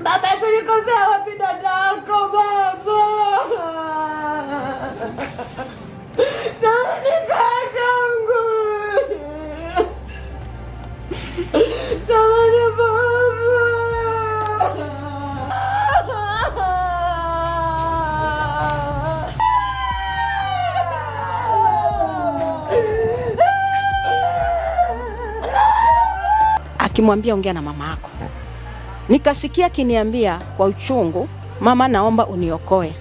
Baba, tulikosea wapi dadako baba? Nani kakangu? Nani baba? Akimwambia ongea na mama yako. Nikasikia kiniambia kwa uchungu, mama naomba uniokoe.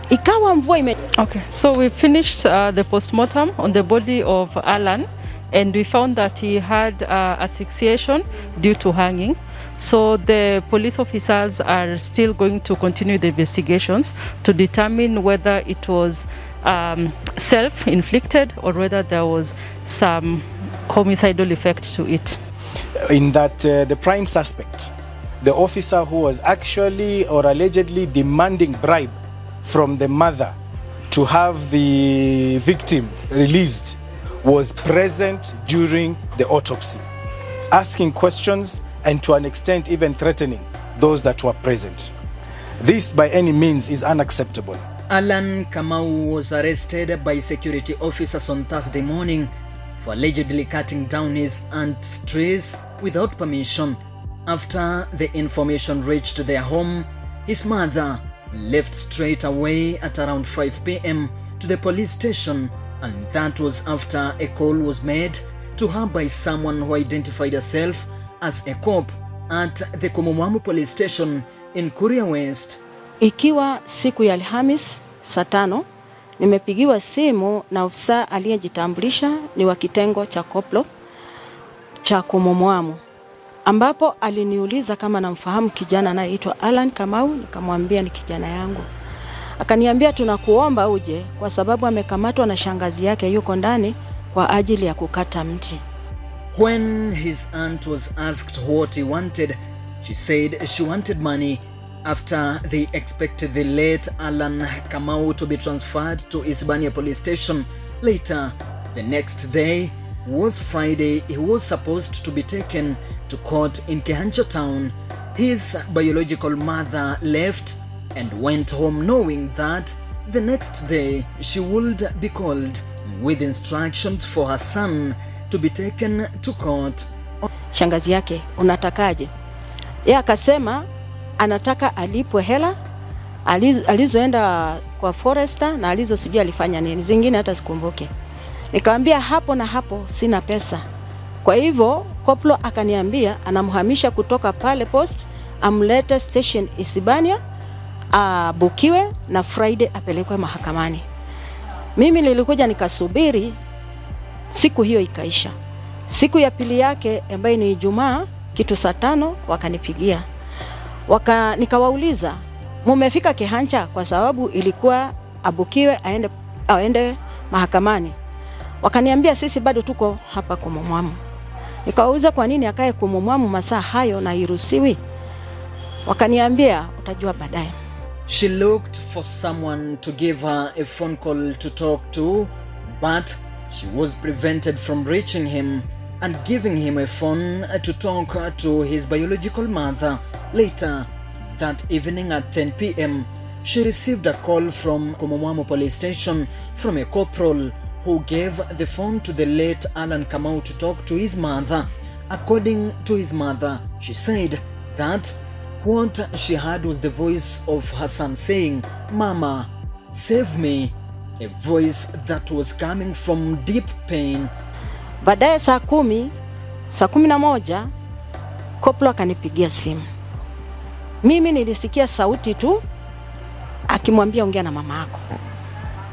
Ikawa mvua ime... Okay, so we finished the post-mortem on the body of Allan, and we found that he had asphyxiation due to hanging. So the police officers are still going to continue the investigations to determine whether it was self-inflicted or whether there was some homicidal effect to it. In that the prime suspect, the officer who was actually or allegedly demanding bribe from the mother to have the victim released, was present during the autopsy, asking questions and to an extent even threatening those that were present. This by any means is unacceptable. Allan Kamau was arrested by security officers on Thursday morning for allegedly cutting down his aunt's trees without permission. After the information reached their home, his mother left straight away at around 5 p.m. to the police station, and that was after a call was made to her by someone who identified herself as a cop at the Komomwamu Police Station in Kuria West. Ikiwa siku ya Alhamis saa 5, nimepigiwa simu na ofisa aliyejitambulisha ni wa kitengo cha koplo cha Komomwamu, ambapo aliniuliza kama namfahamu kijana anayeitwa Allan Kamau. Nikamwambia ni kijana yangu. Akaniambia tunakuomba uje kwa sababu amekamatwa na shangazi yake yuko ndani kwa ajili ya kukata mti. When his aunt was asked what he wanted, she said she wanted money. After they expected the late Allan Kamau to be transferred to Isibania Police Station, later the next day was Friday, he was supposed to be taken to court in Kehancha town. His biological mother left and went home knowing that the next day she would be called with instructions for her son to be taken to court. Shangazi yake, unatakaje? Yeye akasema anataka alipwe hela alizoenda kwa forester na alizo sijui alifanya nini, zingine hata sikumbuke. Nikamwambia hapo na hapo sina pesa. Kwa hivyo koplo akaniambia anamhamisha kutoka pale post amlete station Isibania, bukiwe na Friday apelekwe mahakamani. Mimi nilikuja nikasubiri, siku hiyo ikaisha. Siku ya pili yake ambayo ni Ijumaa kitu saa 5 wakanipigia. Nikawauliza mumefika Kehancha, kwa sababu ilikuwa abukiwe aende mahakamani. Wakaniambia sisi bado tuko hapa Komomwamu. Nikawauliza kwa nini akae Komomwamu masaa hayo na iruhusiwi? Wakaniambia utajua baadaye. She looked for someone to give her a phone call to talk to, but she was prevented from reaching him and giving him a phone to talk to his biological mother. Later that evening at 10 p.m., she received a call from Komomwamu Police Station from a corporal who gave the phone to the late Allan Kamau to talk to his mother. According to his mother, she said that what she heard was the voice of her son saying, "Mama, save me," a voice that was coming from deep pain. Baadaye saa 11, koplo akanipigia simu. Mimi nilisikia sauti tu akimwambia ongea na mama yako.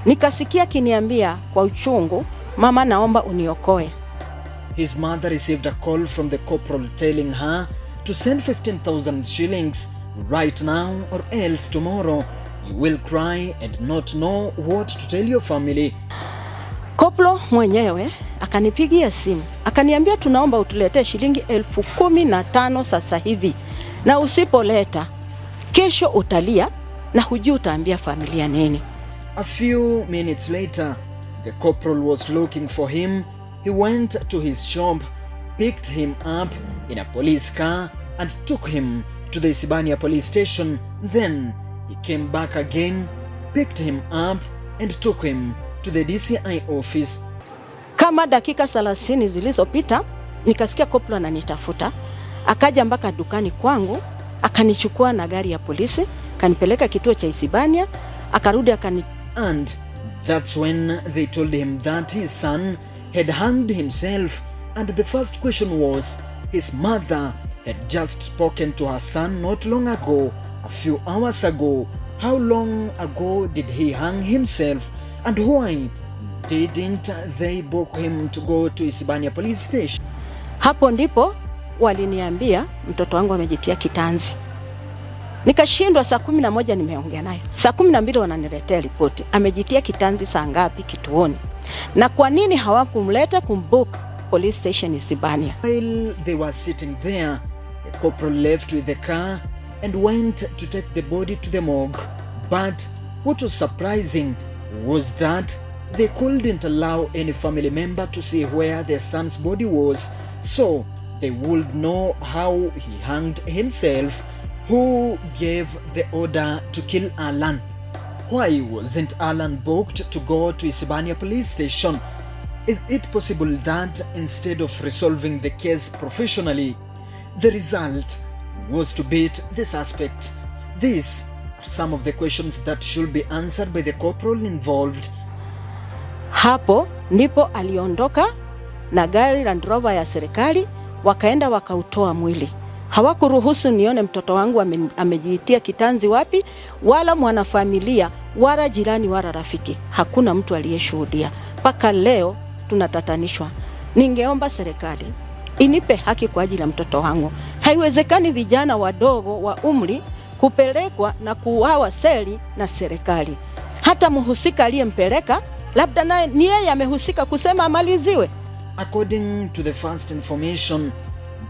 Nikasikia kiniambia kwa uchungu, mama naomba uniokoe. His mother received a call from the corporal telling her to send 15,000 shillings right now or else tomorrow you will cry and not know what to tell your family. Koplo mwenyewe akanipigia simu, akaniambia tunaomba utuletee shilingi 15,000 sasa hivi, na usipoleta kesho utalia na hujui utaambia familia nini. A few minutes later, the corporal was looking for him. He went to his shop picked him up in a police car and took him to the Isibania Police Station. Then he came back again, picked him up and took him to the DCI office. Kama dakika 30 zilizopita nikasikia koplo ananitafuta, akaja mpaka dukani kwangu, akanichukua na gari ya polisi, kanipeleka kituo cha Isibania, akarudi And that's when they told him that his son had hanged himself, and the first question was, his mother had just spoken to her son not long ago, a few hours ago. How long ago did he hang himself, and why didn't they book him to go to Isibania Police Station? Hapo ndipo waliniambia mtoto wangu amejitia kitanzi. Nikashindwa. Saa 11 nimeongea naye, saa 12 wananiletea ripoti amejitia kitanzi. Saa ngapi kituoni? Na kwa nini hawakumleta kumbook police station Isibania? While they were sitting there, the corporal left with the car and went to take the body to the morgue. But what was surprising was that they couldn't allow any family member to see where their son's body was, so they would know how he hanged himself. Who gave the order to kill Allan? Why wasn't Allan booked to go to Isibania Police Station? Is it possible that instead of resolving the case professionally, the result was to beat the suspect? These are some of the questions that should be answered by the corporal involved. Hapo ndipo aliondoka na gari Land Rover ya serikali, wakaenda wakautoa mwili. Hawakuruhusu nione mtoto wangu amejitia kitanzi wapi, wala mwanafamilia, wala jirani, wala rafiki. Hakuna mtu aliyeshuhudia. Paka leo tunatatanishwa. Ningeomba serikali inipe haki kwa ajili ya mtoto wangu. Haiwezekani vijana wadogo wa umri kupelekwa na kuuawa seli na serikali. Hata mhusika aliyempeleka labda naye ni yeye amehusika kusema amaliziwe. According to the first information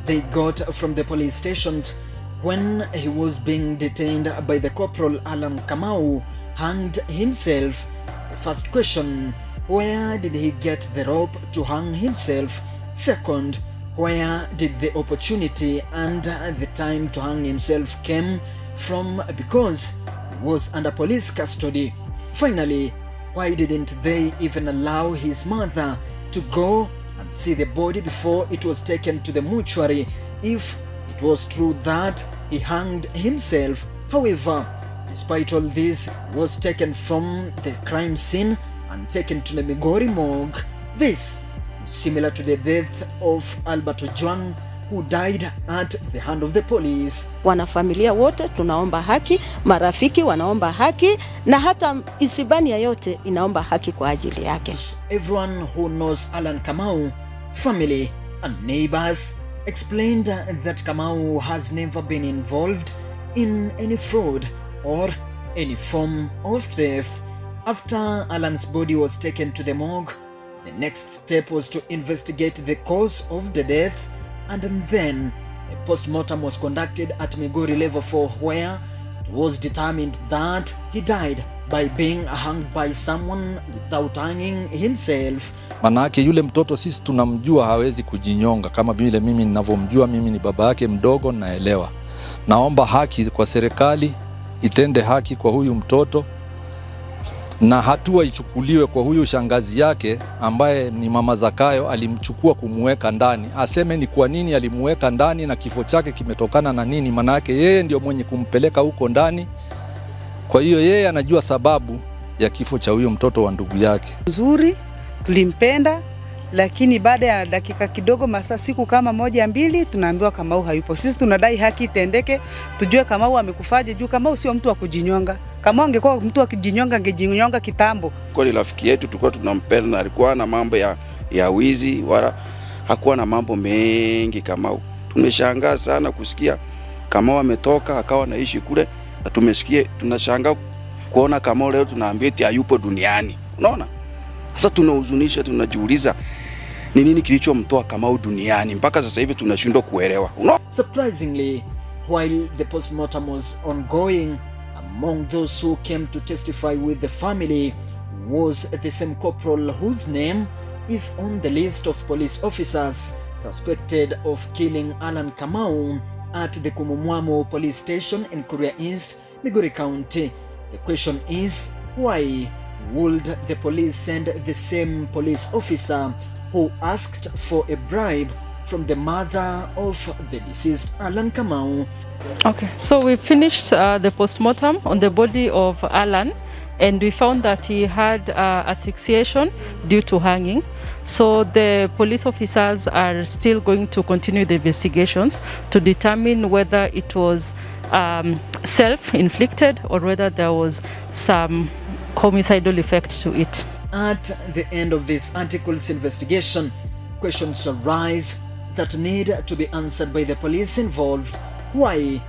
they got from the police stations, when he was being detained by the corporal, Allan Kamau hanged himself. The first question, where did he get the rope to hang himself? Second, where did the opportunity and the time to hang himself came from, because he was under police custody? Finally, why didn't they even allow his mother to go and see the body before it was taken to the mortuary, if it was true that he hanged himself? However, despite all this, he was taken from the crime scene and taken to the Migori morgue. This is similar to the death of Albert Ojwang, who died at the hand of the police. Wanafamilia wote tunaomba haki, marafiki wanaomba haki, na hata Isibania yote inaomba haki kwa ajili yake. Everyone who knows Allan Kamau, family and neighbors, explained that Kamau has never been involved in any fraud or any form of theft. After Allan's body was taken to the morgue, the next step was to investigate the cause of the death, and then a post-mortem was conducted at Migori Level IV, where it was determined that he died by being hanged by someone without hanging himself. Manake yule mtoto sisi tunamjua hawezi kujinyonga kama vile mimi ninavyomjua. Mimi ni baba yake mdogo, naelewa. Naomba haki kwa serikali, itende haki kwa huyu mtoto, na hatua ichukuliwe kwa huyu shangazi yake ambaye ni mama Zakayo alimchukua kumuweka ndani. Aseme ni kwa nini alimuweka ndani na kifo chake kimetokana na nini, manake yeye ndio mwenye kumpeleka huko ndani. Kwa hiyo yeye anajua sababu ya kifo cha huyo mtoto wa ndugu yake. Nzuri, tulimpenda, lakini baada ya dakika kidogo, masaa siku kama 1-2, tunaambiwa Kamau hayupo. Sisi tunadai haki itendeke, tujue Kamau amekufaje, juu Kamau sio mtu wa kujinyonga. Kama angekuwa mtu wa kujinyonga angejinyonga kitambo. Kwa ni rafiki yetu, tulikuwa tunampenda, na alikuwa na mambo ya wizi, wala hakuwa na mambo mengi Kamau. Tumeshangaa sana kusikia Kamau ametoka akawa naishi kule, na tumesikia, tunashangaa kuona Kamau leo tunaambia eti hayupo duniani. Unaona? Sasa tunahuzunisha, tunajiuliza ni nini kilichomtoa Kamau duniani mpaka sasa hivi tunashindwa kuelewa. Surprisingly, while the post-mortem was ongoing, among those who came to testify with the family was the same corporal whose name is on the list of police officers suspected of killing Allan Kamau at the Komomwamu Police Station in Kuria East, Migori County. The question is, why would the police send the same police officer who asked for a bribe from the mother of the deceased Allan Kamau? Okay, so we finished the post-mortem on the body of Allan, and we found that he had asphyxiation due to hanging. So the police officers are still going to continue the investigations to determine whether it was self-inflicted or whether there was some homicidal effect to it. At the end of this article's investigation, questions arise that need to be answered by the police involved. Why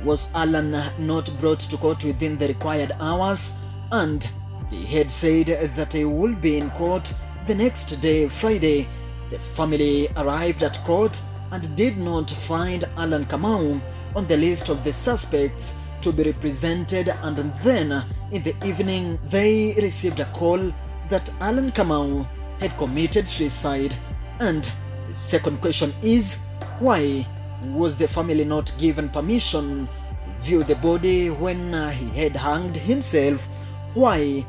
was Allan not brought to court within the required hours? And he had said that he would be in court the next day, Friday. The family arrived at court and did not find Allan Kamau on the list of the suspects to be represented, and then in the evening they received a call that Allan Kamau had committed suicide. And the second question is, why was the family not given permission to view the body when he had hanged himself? Why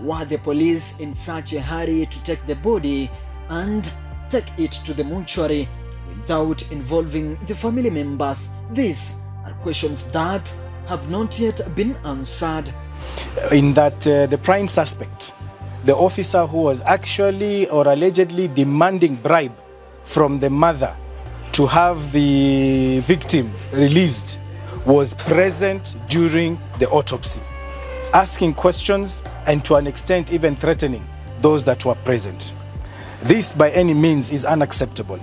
were the police in such a hurry to take the body and take it to the mortuary without involving the family members? These are questions that have not yet been answered. In that the prime suspect, the officer who was actually or allegedly demanding bribe from the mother to have the victim released, was present during the autopsy, asking questions and to an extent even threatening those that were present. This by any means is unacceptable.